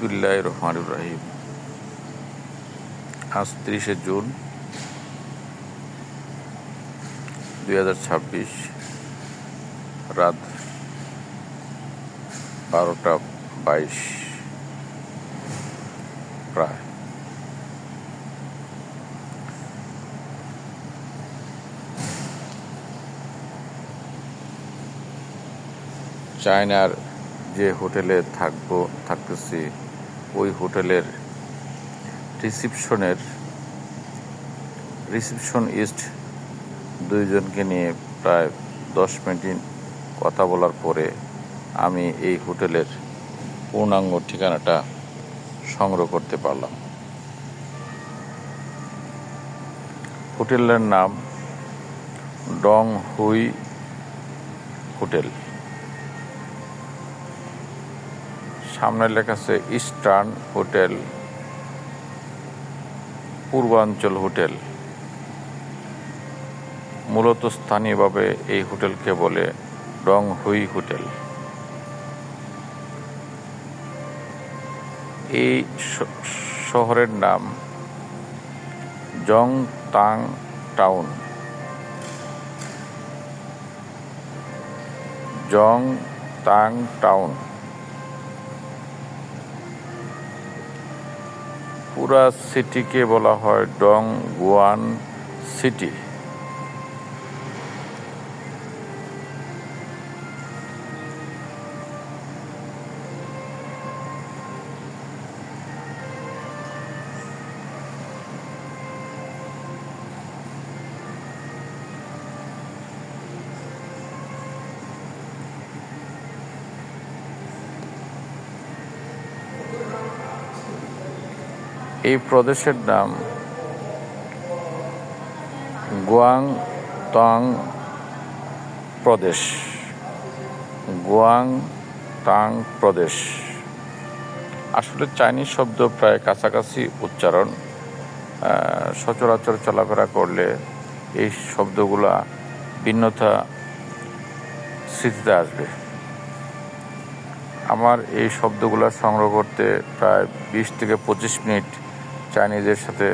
বিসমিল্লাহির রহমানির রহিম। আজ 30শে জুন 2026, রাত 12টা 22 প্রায়। চায়নার যে হোটেলে থাকতেছি ওই হোটেলের রিসিপশনিস্ট দুইজনকে নিয়ে প্রায় 10 মিনিট কথা বলার পরে আমি এই হোটেলের পূর্ণাঙ্গ ঠিকানাটা সংগ্রহ করতে পারলাম। হোটেলের নাম ডং হুই হোটেল। সামনে লেখা আছে ইস্টার্ন হোটেল, পূর্বাঞ্চল হোটেল। মূলত স্থানীয়ভাবে এই হোটেলকে বলে ডং হুই হোটেল। এই শহরের নাম জংতাং টাউন। জংতাং টাউন পুরা সিটিকে বলা হয় ডং গুয়ান সিটি। এই প্রদেশের নাম গুয়াংতাং প্রদেশ। গুয়াংতাং প্রদেশ আসলে চাইনিজ শব্দ প্রায় কাছাকাছি উচ্চারণ। সচরাচর চলাফেরা করলে এই শব্দগুলা ভিন্নতা স্মৃতিতে আসবে। আমার এই শব্দগুলো সংগ্রহ করতে প্রায় 20 থেকে 25 মিনিট চাইনিজের সাথে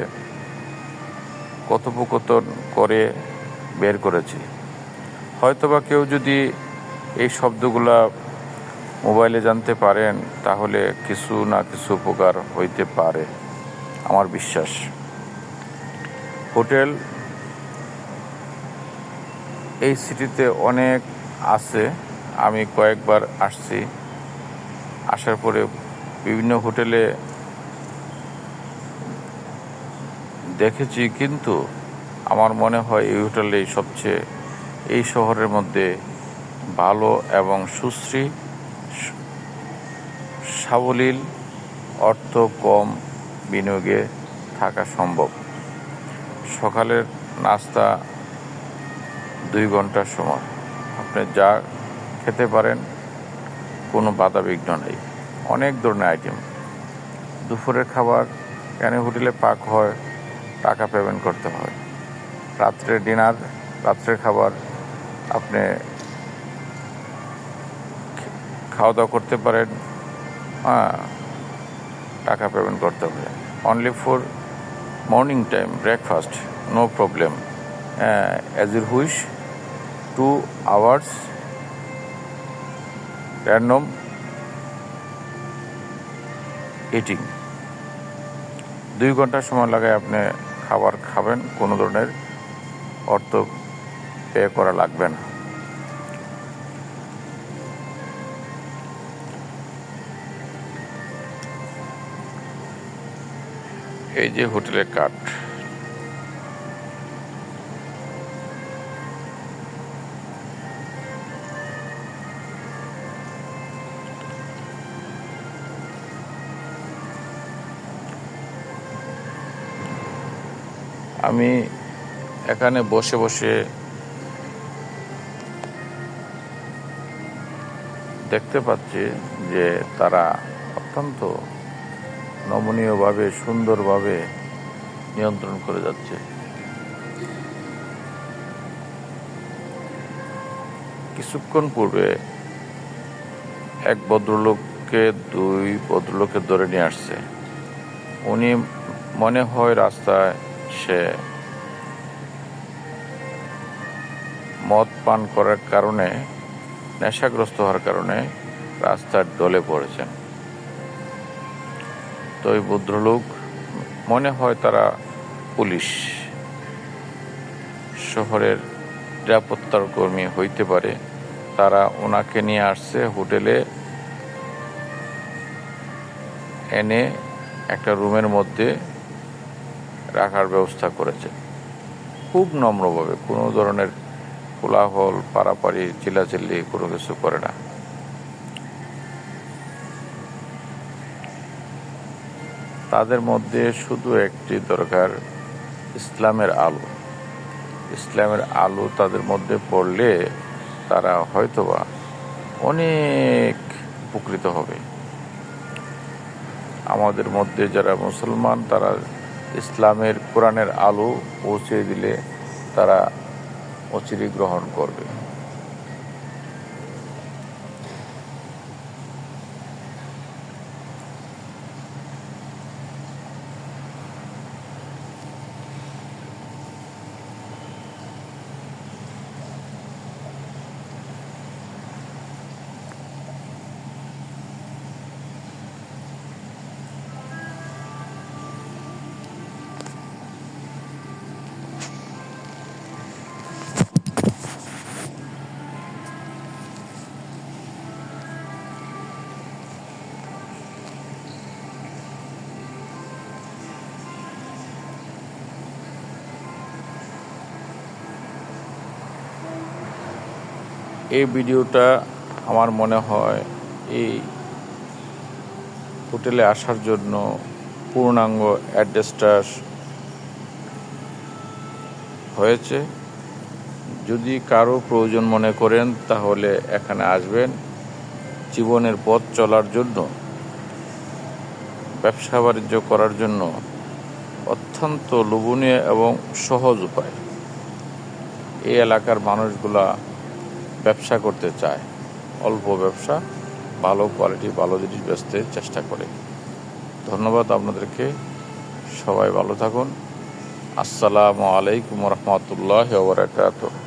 কথোপকথন করে বের করেছি। হয়তোবা কেউ যদি এই শব্দগুলা মোবাইলে জানতে পারেন তাহলে কিছু না কিছু উপকার হইতে পারে, আমার বিশ্বাস। হোটেল এই সিটিতে অনেক আছে। আমি কয়েকবার আসছি। আসার পরে বিভিন্ন হোটেলে দেখেছি, কিন্তু আমার মনে হয় এই হোটেলেই সবচেয়ে এই শহরের মধ্যে ভালো এবং সুশ্রী সাবলীল, অর্থ কম বিনিয়োগে থাকা সম্ভব। সকালের নাস্তা 2 ঘন্টার সময় আপনি যা খেতে পারেন, কোনো বাধা বিঘ্ন নেই, অনেক ধরনের আইটেম। দুপুরের খাবার এখানে হোটেলে পাক হয়, টাকা পেমেন্ট করতে হয়। রাত্রের ডিনার, রাত্রের খাবার আপনি খাওয়া দাওয়া করতে পারেন, টাকা পেমেন্ট করতে হবে। Only for morning time breakfast, no problem, as you wish, 2 hours random eating. 2 ঘন্টা সময় লাগায় আপনি খাবার খাবেন, কোনো ধরনের অর্থ পে করা লাগবে না। এই যে হোটেলের কার্ড, আমি এখানে বসে বসে দেখতে পাচ্ছি যে তারা অত্যন্ত নমনীয়ভাবে, সুন্দরভাবে নিয়ন্ত্রণ করে যাচ্ছে। কিছুক্ষণ পূর্বে এক ভদ্রলোক দুই ভদ্রলোকে ধরে নিয়ে আসছে। উনি মনে হয় রাস্তায় সে মদ পান করার কারণে, নেশাগ্রস্ত হওয়ার কারণে রাস্তার ডলে পড়েছেন। তো ওই ভদ্রলোক, মনে হয় তারা পুলিশ, শহরের নিরাপত্তার কর্মী হইতে পারে। তারা ওনাকে নিয়ে আসছে হোটেলে, এনে একটা রুমের মধ্যে রাখার ব্যবস্থা করেছে খুব নম্রভাবে। কোনো ধরনের কোলাহল, পারাপারি, চিল্লাচিল্লি কোনো কিছু করে না। তাদের মধ্যে শুধু একটি দরকার, ইসলামের আলো। ইসলামের আলো তাদের মধ্যে পড়লে তারা হয়তোবা অনেক উপকৃত হবে। আমাদের মধ্যে যারা মুসলমান, তারা ইসলামের, কোরআনের আলো পৌঁছে দিলে তারা অচিরে গ্রহণ করবে। এই ভিডিওটা আমার মনে হয় এই হোটেলে আসার জন্য পূর্ণাঙ্গ অ্যাড্রেসটা হয়েছে। যদি কারো প্রয়োজন মনে করেন তাহলে এখানে আসবেন। জীবনের পথ চলার জন্য, ব্যবসা বাণিজ্য করার জন্য অত্যন্ত লোভনীয় এবং সহজ উপায়। এই এলাকার মানুষগুলা ব্যবসা করতে চায়, অল্প ব্যবসা, ভালো কোয়ালিটি, ভালো জিনিস বেচতে চেষ্টা করে। ধন্যবাদ আপনাদেরকে। সবাই ভালো থাকুন। আসসালামু আলাইকুম রহমতুল্লাহি ওয়া বারাকাতুহু।